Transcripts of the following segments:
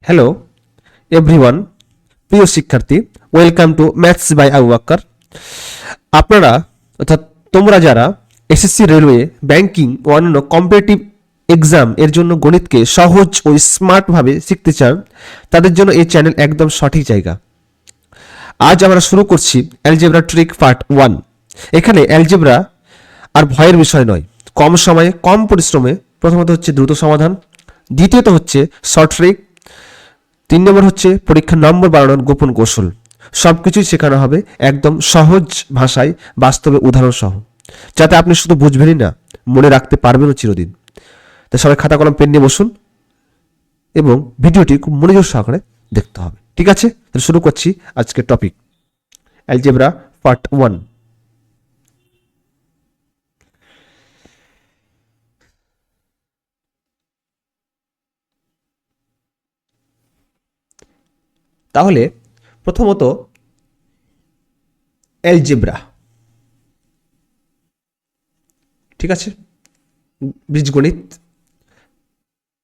Hello everyone, প্রিয় শিক্ষার্থী, welcome to maths by Abu Bakkar. আপনারা অর্থাৎ তোমরা যারা এসএসসি, রেলওয়ে, ব্যাংকিং ও অন্যান্য কম্পিটিটিভ এক্সাম এর জন্য গণিতকে সহজ ও স্মার্টভাবে শিখতে চান, তাদের জন্য এই চ্যানেল একদম সঠিক জায়গা। আজ আমরা শুরু করছি অ্যালজেব্রা ট্রিক পার্ট 1। এখানে অ্যালজেব্রা আর ভয়ের বিষয় নয়, কম সময়ে কম পরিশ্রমে প্রথমত হচ্ছে দ্রুত সমাধান, দ্বিতীয়ত হচ্ছে শর্ট ট্রিক, 3 নম্বর হচ্ছে পরীক্ষার নম্বর বাড়ানোর গোপন কৌশল। সব কিছুই শেখানো হবে একদম সহজ ভাষায়, বাস্তবে উদাহরণ সহ, যাতে আপনি শুধু বুঝবেনই না, মনে রাখতে পারবেনও চিরদিন। তাই সবাই খাতা কলম পেন নিয়ে বসুন এবং ভিডিওটি খুব মনোযোগ সহকারে দেখতে হবে। ঠিক আছে, তাহলে শুরু করছি আজকের টপিক, অ্যালজেব্রা পার্ট 1। তাহলে প্রথমত অ্যালজেব্রা, ঠিক আছে, বীজগণিত।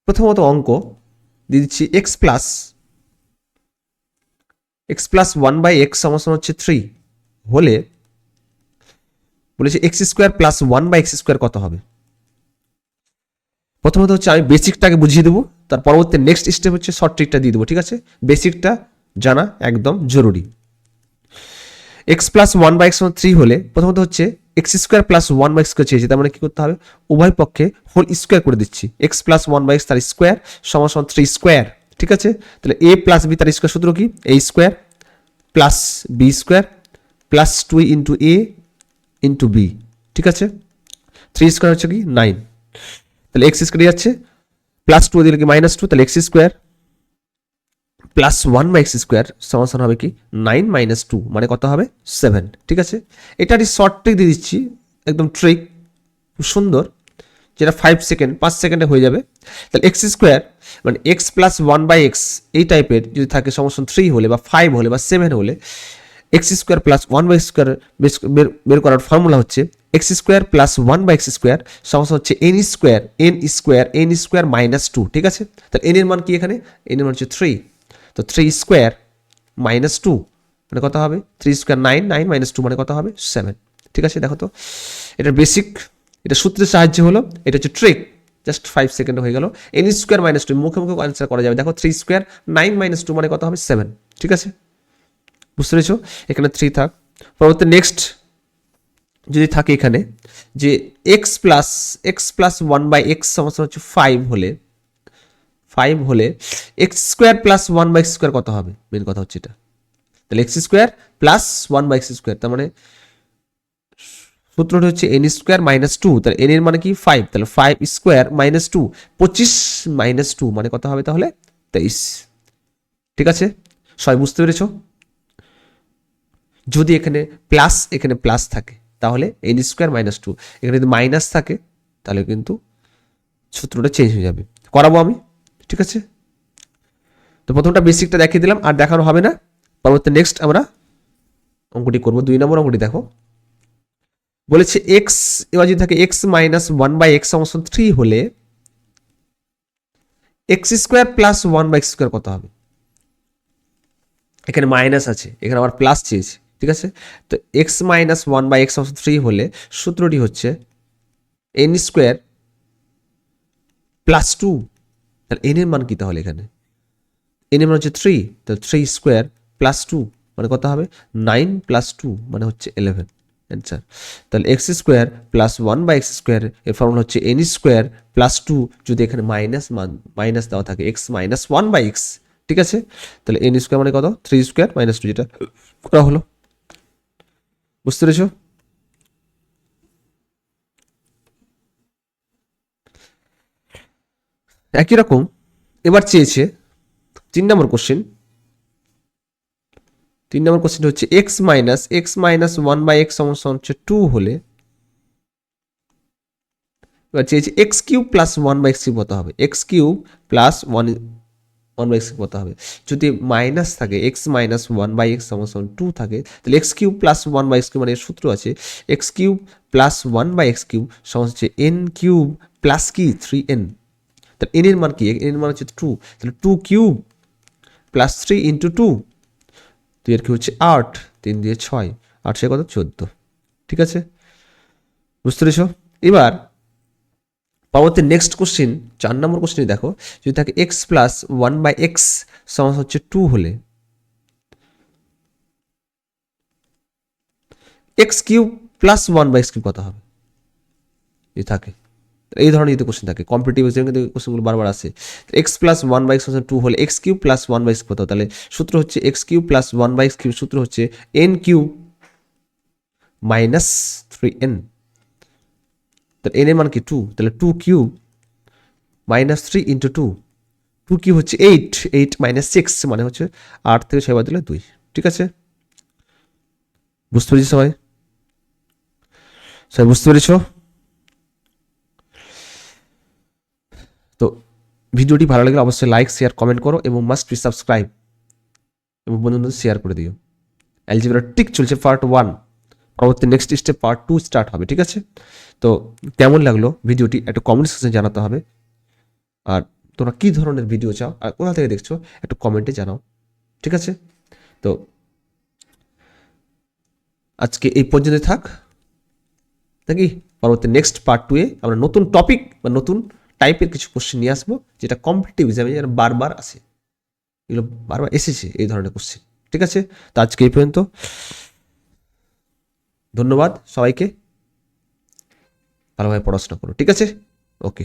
প্রথমত অঙ্ক দিয়ে দিচ্ছি এক্স প্লাস 1/x সমান হচ্ছে 3 হলে বলেছে এক্স স্কোয়ার প্লাস 1/x² কত হবে। প্রথমত হচ্ছে আমি বেসিকটাকে বুঝিয়ে দেবো, তার পরবর্তী নেক্সট স্টেপ হচ্ছে শর্ট ট্রিকটা দিয়ে দেবো। ঠিক আছে, বেসিকটা জানা একদম জরুরি। এক্স প্লাস 1/x 3 হলে প্রথমত হচ্ছে এক্স স্কোয়ার প্লাস 1/x চেয়েছি, তার মানে কি করতে হবে, উভয় পক্ষে হোল স্কোয়ার করে দিচ্ছি। এক্স প্লাস 1/x তার স্কোয়ার সমান 3 স্কোয়ার। ঠিক আছে, তাহলে এ প্লাস বি তার স্কোয়ার সূত্র কি, A square plus B square plus 2 into A into B. ঠিক আছে, 3 স্কোয়ার হচ্ছে কি 9, তাহলে এক্স স্কোয়ার যাচ্ছে, প্লাস 2 দিলে কি -2, তাহলে এক্স স্কোয়ার প্লাস 1/x² সমান হবে কি 9 - 2, মানে কত হবে 7। ঠিক আছে, এটারই শর্ট ট্রিক দিয়ে দিচ্ছি, একদম ট্রিক খুব সুন্দর, যেটা 5 সেকেন্ডে হয়ে যাবে। তাহলে এক্স স্কোয়ার মানে এক্স প্লাস 1/x এই টাইপের যদি থাকে সমস্যা 3 হলে বা 5 হলে বা 7 হলে, এক্স স্কোয়ার প্লাস 1/x² বের করার ফর্মুলা হচ্ছে এক্স স্কোয়ার প্লাস 1/x² সমস্যা হচ্ছে এন স্কোয়ার -2। ঠিক আছে, তাহলে এন এর মান কি, এখানে এন এর মান হচ্ছে 3, তো 3 স্কোয়ার -2 মানে কত হবে, 3 স্কোয়ার 9, 9 - 2 মানে কত হবে 7। ঠিক আছে, দেখো তো এটা বেসিক, এটা সূত্রের সাহায্যে হলো, এটা হচ্ছে ট্রিক, জাস্ট 5 সেকেন্ডে হয়ে গেল। এন স্কোয়ার -2 মুখে মুখে আনসার করা যাবে। দেখো 3 স্কোয়ার 9 - 2 মানে কত হবে 7। ঠিক আছে, বুঝতে পেরেছো, এখানে 3 থাক। পরবর্তী নেক্সট যদি থাকে এখানে যে এক্স প্লাস 1/x সমস্যা হচ্ছে 5 হলে এক্স স্কোয়ার প্লাস 1/x² কত হবে, মেন কথা হচ্ছে এটা। তাহলে এক্স স্কোয়ার প্লাস 1/x², তার মানে সূত্রটা হচ্ছে এন স্কোয়ার -2, তাহলে এন এর মানে কি 5, তাহলে 5 স্কোয়ার -2 25 - 2 মানে কত হবে তাহলে 23। ঠিক আছে, সবাই বুঝতে পেরেছো। যদি এখানে প্লাস থাকে তাহলে এন স্কোয়ার -2, এখানে যদি মাইনাস থাকে তাহলে কিন্তু সূত্রটা চেঞ্জ হয়ে যাবে। করাবো আমি, ঠিক আছে। তো প্রথমটা বেসিকটা দেখিয়ে দিলাম, আর দেখানো হবে না। পরবর্তী নেক্সট আমরা অঙ্কটি করবো। 2 নম্বর অঙ্কটি দেখো, বলেছে এক্স, এবার যদি থাকে এক্স মাইনাস 1/x সমান 3 হলে এক্স স্কোয়ার প্লাস 1/x² কত হবে। এখানে মাইনাস আছে, এখানে আবার প্লাস চেয়েছি। ঠিক আছে, তো এক্স মাইনাস 1/x সমান 3 হলে সূত্রটি হচ্ছে এন স্কোয়ার প্লাস 2, তাহলে এন এর মান কি, তাহলে এখানে এন এর মান হচ্ছে 3, তাহলে 3 স্কোয়ার প্লাস 2 মানে কত হবে 9 + 2 মানে হচ্ছে 11 অ্যান্সার। তাহলে এক্স স্কোয়ার প্লাস 1/x² এর ফর্মুলা হচ্ছে এন স্কোয়ার প্লাস 2, যদি এখানে মাইনাস দেওয়া থাকে এক্স মাইনাস 1/x। ঠিক আছে, তাহলে এন স্কোয়ার মানে কত 3 স্কোয়ার -2, যেটা করা হলো। বুঝতে পেরেছো। একই রকম এবার চেয়েছে 3 নম্বর কোশ্চেন। 3 নম্বর কোশ্চেন হচ্ছে এক্স মাইনাস 1/x সমান হচ্ছে 2 হলে, এবার চেয়েছে এক্স কিউব প্লাস 1/x³ কত হবে। এক্স কিউব প্লাস 1/x³ কত হবে। যদি মাইনাস থাকে এক্স মাইনাস 1/x সমান 2 থাকে, তাহলে এক্স কিউব প্লাস 1/x³ মানে এর সূত্র আছে এক্স কিউব প্লাস 1/x³ সমান হচ্ছে এন কিউব প্লাস কি 3n। তাহলে এন এর মান কি, এন এর মান হচ্ছে 2, তাহলে 2 কিউব +3 ইন্টু 2, 2 এর কি হচ্ছে 8, 3 দিয়ে 6, 8 সে কত 14। ঠিক আছে, বুঝতে পেরেছ? এবার পরবর্তী নেক্সট কোশ্চিন 4 নম্বর কোশ্চিন দেখো, যদি থাকে x প্লাস 1/x সমান হচ্ছে 2 হলে x cube plus 1/x cube কত হবে? যদি থাকে এই ধরনের যদি কোশ্চেন থাকে, কম্পিটিটিভ এক্সামে কিন্তু কোশ্চেনগুলো বারবার আসে। এক্স প্লাস 1/x সমান 2 হলে এক্স কিউব প্লাস 1/x কত? তাহলে সূত্র হচ্ছে x cube plus 1/x cube, সূত্র হচ্ছে এন কিউব মাইনাস 3n। তাহলে এন এর মান কি 2, তাহলে 2 কিউব মাইনাস 3 ইন্টু 2, 2 কিউব হচ্ছে 8, 8 মাইনাস 6 মানে হচ্ছে 8 থেকে 6 বাদ দিলে 2। ঠিক আছে, বুঝতে পেরেছি সবাই? সবাই বুঝতে পেরেছো? তো ভিডিওটি ভালো লাগলে অবশ্যই লাইক শেয়ার কমেন্ট করো এবং মাস্ট বি সাবস্ক্রাইব এবং বন্ধুদের শেয়ার করে দিও। অ্যালজেব্রা টিক চলছে পার্ট 1, পরবর্তী নেক্সট স্টেপ পার্ট 2 স্টার্ট হবে। ঠিক আছে, তো কেমন লাগলো ভিডিওটি একটু কমেন্ট সেকশনে জানাতে হবে। আর তোমরা কী ধরনের ভিডিও চাও আর কোথা থেকে দেখছো একটু কমেন্টে জানাও। ঠিক আছে, তো আজকে এই পর্যন্ত থাক নাকি? পরবর্তী নেক্সট পার্ট 2-এ আমরা নতুন টপিক বা নতুন টাইপের কিছু কোশ্চেন নিয়ে আসবো, যেটা কম্পিটিটিভ এক্সামে যেন বারবার আসে, এগুলো বারবার এসেছে এই ধরনের কোশ্চেন। ঠিক আছে, তো আজকে এই পর্যন্ত। ধন্যবাদ সবাইকে, ভালোভাবে পড়াশোনা করো। ঠিক আছে, ওকে।